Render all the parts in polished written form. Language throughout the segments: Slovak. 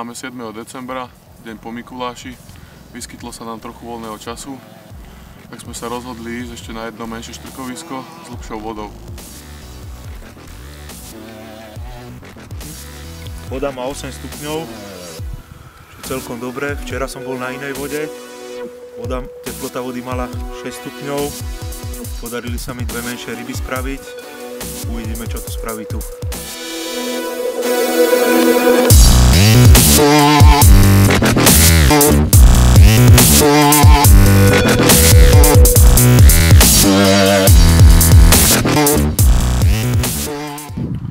Máme 7. decembra, deň po Mikuláši. Vyskytlo sa nám trochu voľného času, tak sme sa rozhodli ísť ešte na jedno menšie štrkovisko s hlbšou vodou. Voda má 8 stupňov, čo celkom dobre. Včera som bol na inej vode. Teplota vody mala 6 stupňov. Podarili sa mi dve menšie ryby spraviť. Uvidíme, čo to spraví tu.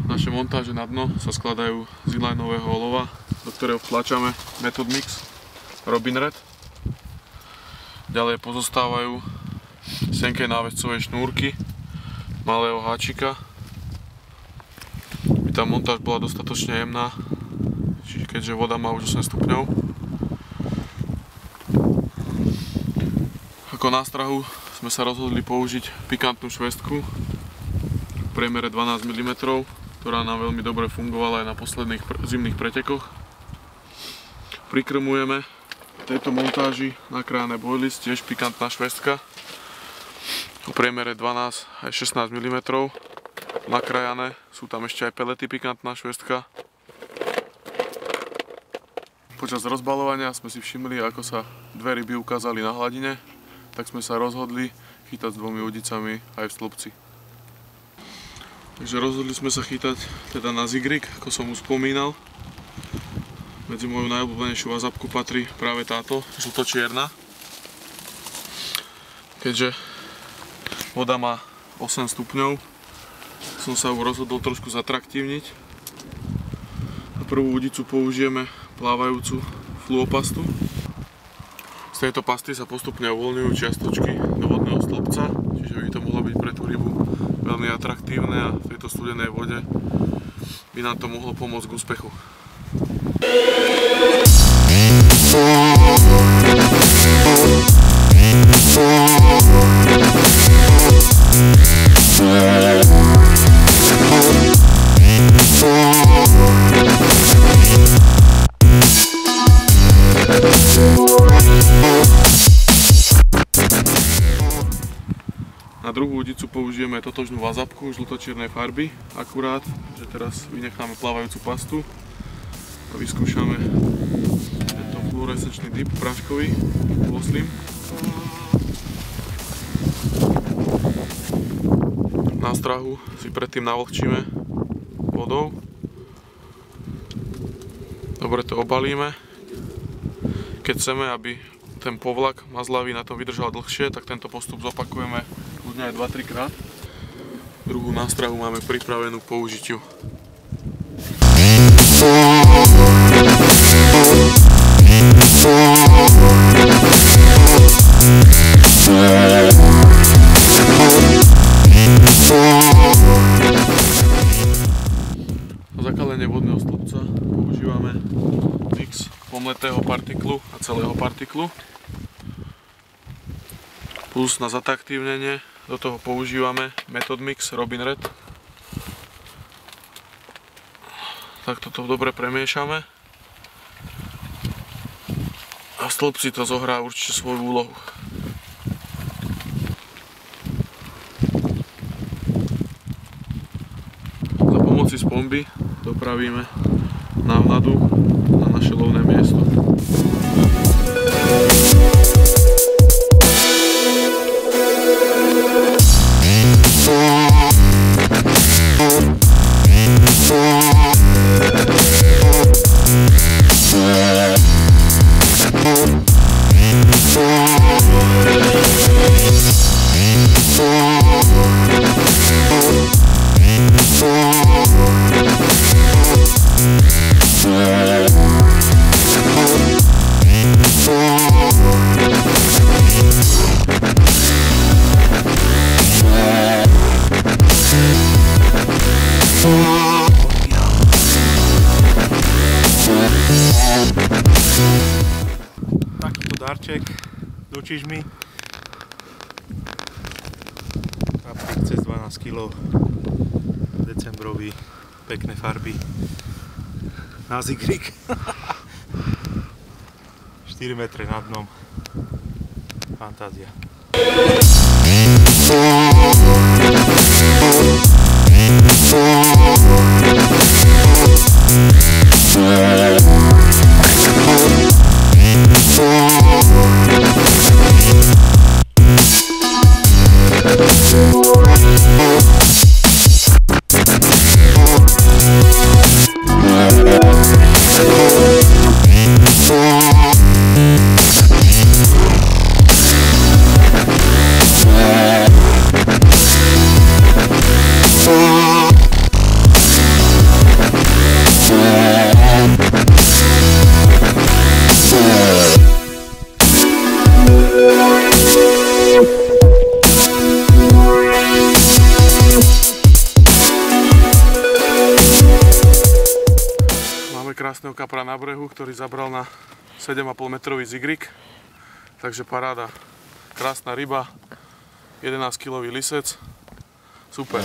Naše montáže na dno sa skladajú z inlineového olova, do ktorého vtlačame Method Mix Robin Red. Ďalej pozostávajú tenké návescové šnúrky malého háčika. Tá montáž bola dostatočne jemná, keďže voda má už 8 stupňov. Ako nástrahu sme sa rozhodli použiť pikantnú švestku v priemere 12 mm, ktorá nám veľmi dobre fungovala aj na posledných zimných pretekoch. Prikrmujeme v tejto montáži nakrájané boilies, tiež pikantná švestka v priemere 12 až 16 mm. Nakrájané, sú tam ešte aj pelety pikantná švestka. Počas rozbaľovania sme si všimli, ako sa dve ryby ukázali na hladine, tak sme sa rozhodli chytať s dvomi udicami aj v slupci. Takže rozhodli sme sa chytať teda na zigrig, ako som už spomínal. Medzi moju najobľúbenejšiu vazabku patrí práve táto, žltočierna. Keďže voda má 8 stupňov, som sa rozhodol trošku zatraktívniť. Na prvú udicu použijeme plávajúcu fluopastu. Z tejto pasty sa postupne uvoľňujú čiastočky do vodného stĺpca, čiže by to mohlo byť pre tú rybu veľmi atraktívne a v tejto studenej vode by nám to mohlo pomôcť k úspechu. Na druhú udicu použijeme totožnú vazabku žltočiernej farby, akurát, že teraz vynecháme plávajúcu pastu a vyskúšame tento fluorescenčný dip práškový, Slim. Nástrahu si predtým navlhčíme vodou. Dobre to obalíme. Keď chceme, aby ten povlak mazlavý na tom vydržal dlhšie, tak tento postup zopakujeme kľudne aj 2-3 krát. Druhú nástrahu máme pripravenú k použitiu. Na zakalenie vodného stĺpca používame mix pomletého partiklu a celého partiklu. Plus na zatraktívnenie do toho používame Method Mix Robin Red. Tak toto dobre premiešame. A v stĺpci to zohrá určite svoju úlohu. Za pomoci spomby dopravíme návnadu na naše lovné miesto. Takýto darček do čižmy. Kaprík cez 12 kg. Decembrový, pekné farby. Na zigrig. 4 metre nad dnom. Fantázia. Krásneho kapra na brehu, ktorý zabral na 7,5 metrový zigrik, takže paráda, krásna ryba, 11 kilový lisec, super.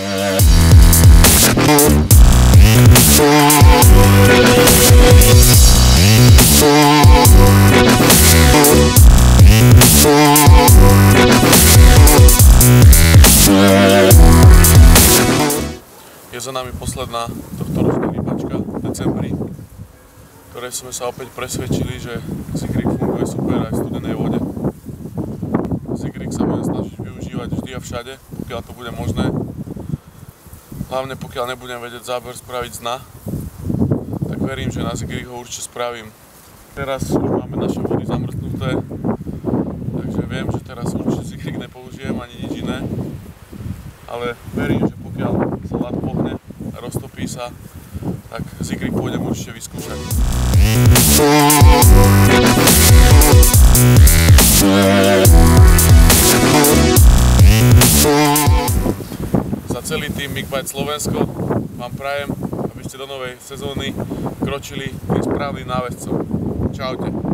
Je za nami posledná tohtoročná rybačka v decembri, ktorej sme sa opäť presvedčili, že zigrik funguje super aj v studenej vode. Zigrik sa budem snažiť využívať vždy a všade, pokiaľ to bude možné. Hlavne pokiaľ nebudem vedieť záber spraviť z dna, tak verím, že na zigrik ho určite spravím. Teraz už máme naše vody zamrznuté, takže viem, že teraz určite zigrik nepoužijem ani nič iné. Ale verím, že pokiaľ sa ľad pohne a roztopí sa, tak zigrik pôjdem určite vyskúšať. Za celý tým MikBite Slovensko vám prajem, aby ste do novej sezóny kročili tým správnym náväzcom. Čaute.